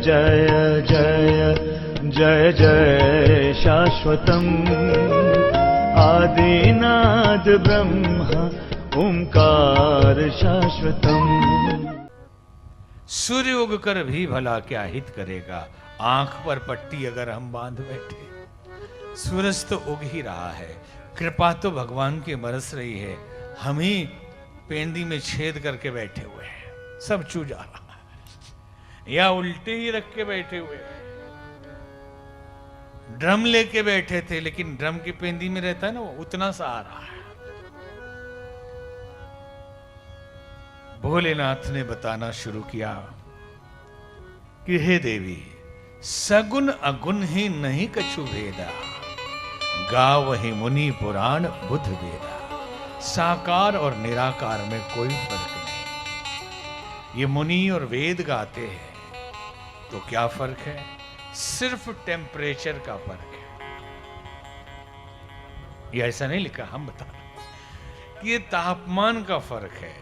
जय जय जय जय शाश्वतम् आदिनाद ब्रह्म ओंकार शाश्वतम्। सूर्य उग कर भी भला क्या हित करेगा, आंख पर पट्टी अगर हम बांध बैठे। सूरज तो उग ही रहा है, कृपा तो भगवान की बरस रही है, हम ही पेंदी में छेद करके बैठे हुए हैं, सब चू जा रहा है या उल्टे ही रख के बैठे हुए हैं। ड्रम लेके बैठे थे लेकिन ड्रम की पेंदी में रहता है ना, वो उतना सा आ रहा है। भोलेनाथ ने बताना शुरू किया कि हे देवी, सगुन अगुन ही नहीं कछु भेदा, गावहि मुनि पुराण बुध वेदा। साकार और निराकार में कोई फर्क नहीं। ये मुनि और वेद गाते हैं तो क्या फर्क है? सिर्फ टेम्परेचर का फर्क है। ये ऐसा नहीं लिखा, हम बता रहे कि ये तापमान का फर्क है।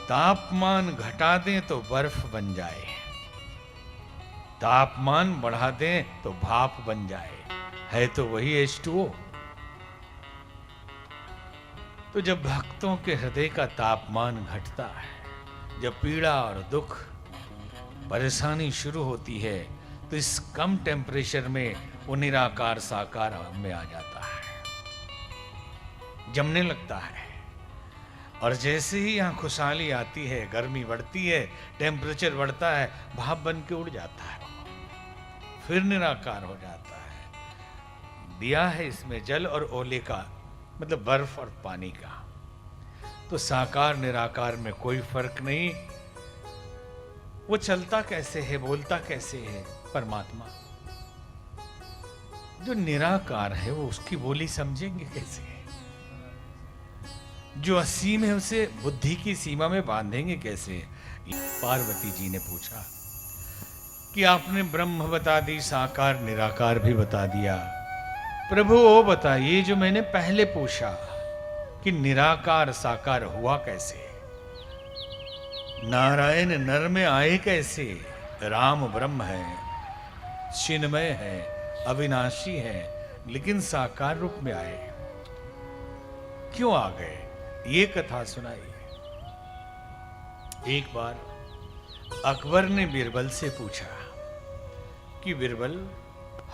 तापमान घटा दें तो बर्फ बन जाए, तापमान बढ़ा दें तो भाप बन जाए, है तो वही H2O। तो जब भक्तों के हृदय का तापमान घटता है, जब पीड़ा और दुख परेशानी शुरू होती है, तो इस कम टेम्परेचर में वो निराकार साकार में आ जाता है, जमने लगता है। और जैसे ही यहां खुशहाली आती है, गर्मी बढ़ती है, टेम्परेचर बढ़ता है, भाप बन के उड़ जाता है, फिर निराकार हो जाता है। दिया है इसमें जल और ओले का, मतलब बर्फ और पानी का। तो साकार निराकार में कोई फर्क नहीं। वो चलता कैसे है, बोलता कैसे है? परमात्मा। जो निराकार है वो उसकी बोली समझेंगे कैसे? जो असीम है उसे बुद्धि की सीमा में बांधेंगे कैसे? पार्वती जी ने पूछा कि आपने ब्रह्म बता दी, साकार निराकार भी बता दिया, प्रभु वो बताइए जो मैंने पहले पूछा कि निराकार साकार हुआ कैसे? नारायण नर में आए कैसे? राम ब्रह्म है, चिन्मय है, अविनाशी है, लेकिन साकार रूप में आए, क्यों आ गए? ये कथा सुनाई। एक बार अकबर ने बिरबल से पूछा कि बिरबल,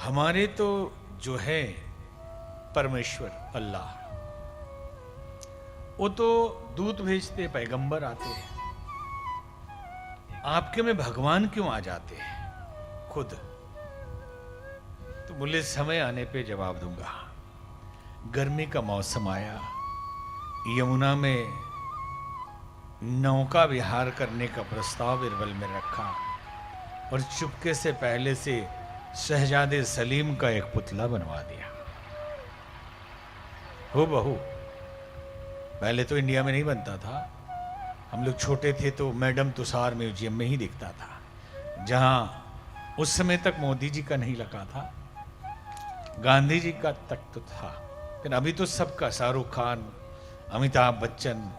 हमारे तो जो है परमेश्वर अल्लाह, वो तो दूत भेजते, पैगंबर आते हैं, आपके में भगवान क्यों आ जाते हैं खुद? तो बोले समय आने पे जवाब दूंगा। गर्मी का मौसम आया, यमुना में नौका विहार करने का प्रस्ताव बिरबल में रखा और चुपके से पहले से शहजादे सलीम का एक पुतला बनवा दिया, हो बहू। पहले तो इंडिया में नहीं बनता था, हम लोग छोटे थे तो मैडम तुषार म्यूजियम में ही दिखता था, जहां उस समय तक मोदी जी का नहीं लगा था, गांधी जी का तक तो था, फिर अभी तो सबका, शाहरुख खान, अमिताभ बच्चन,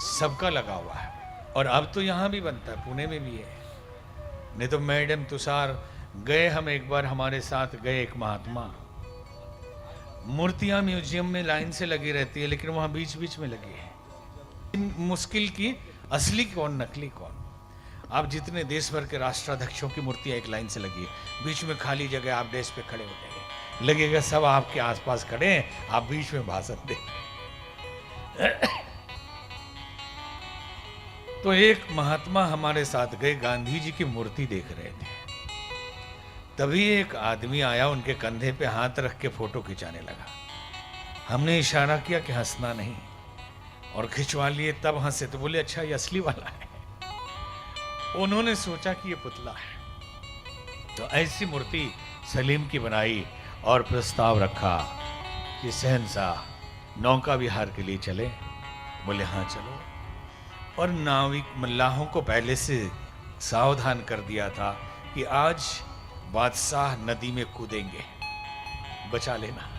सबका लगा हुआ है। और अब तो यहां भी बनता है, पुणे में भी है। नहीं तो मैडम तुषार गए, हम एक बार हमारे साथ गए, एक महात्मा, मूर्तियां म्यूजियम में लाइन से लगी रहती है, लेकिन वहां बीच बीच में लगी है। मुश्किल की असली कौन नकली कौन? आप जितने देश भर के राष्ट्राध्यक्षों की मूर्तियां एक लाइन से लगी है, बीच में खाली जगह, आप डेस्क पे खड़े हो जाएंगे, लगेगा सब आपके आसपास खड़े हैं, आप बीच में भाषण दे। तो एक महात्मा हमारे साथ गए, गांधी जी की मूर्ति देख रहे थे, तभी एक आदमी आया, उनके कंधे पे हाथ रख के फोटो खिंचाने लगा। हमने इशारा किया कि हंसना नहीं, और खिंचवा लिए, तब हंसे तो बोले अच्छा ये असली वाला है। उन्होंने सोचा कि ये पुतला है, तो ऐसी मूर्ति सलीम की बनाई और प्रस्ताव रखा कि शहंशाह नौका विहार के लिए चले। बोले हाँ चलो। और नाविक मल्लाहों को पहले से सावधान कर दिया था कि आज बादशाह नदी में कूदेंगे, बचा लेना।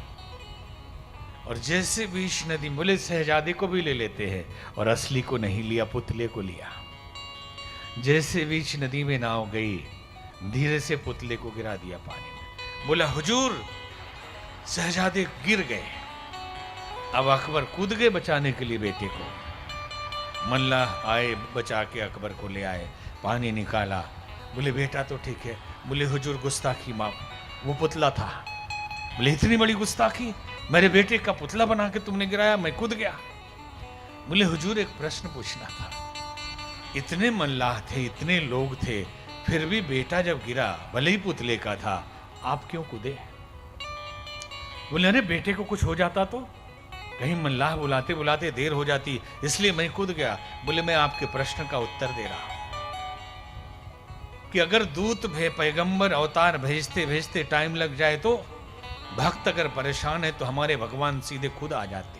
और जैसे बीच नदी, बोले शहजादे को भी ले लेते हैं, और असली को नहीं लिया, पुतले को लिया। जैसे बीच नदी में नाव गई, धीरे से पुतले को गिरा दिया पानी में। बोला हुजूर, शहजादे गिर गए। अब अकबर कूद गए बचाने के लिए बेटे को। मल्लाह आए, बचा के अकबर को ले आए, पानी निकाला। बोले बेटा तो ठीक है। बोले हुजूर गुस्ताखी माफ, वो पुतला था। बोले इतनी बड़ी गुस्ताखी, मेरे बेटे का पुतला बना के तुमने गिराया, मैं कूद गया। बोले हुजूर एक प्रश्न पूछना था, इतने मल्लाह थे, इतने लोग थे, फिर भी बेटा जब गिरा, भले ही पुतले का था, आप क्यों कूदे? बोले अरे बेटे को कुछ हो जाता तो, कहीं मल्लाह बुलाते बुलाते देर हो जाती, इसलिए मैं कूद गया। बोले मैं आपके प्रश्न का उत्तर दे रहा हूं कि अगर दूत पैगंबर अवतार भेजते भेजते टाइम लग जाए तो, भक्त अगर परेशान है तो हमारे भगवान सीधे खुद आ जाते।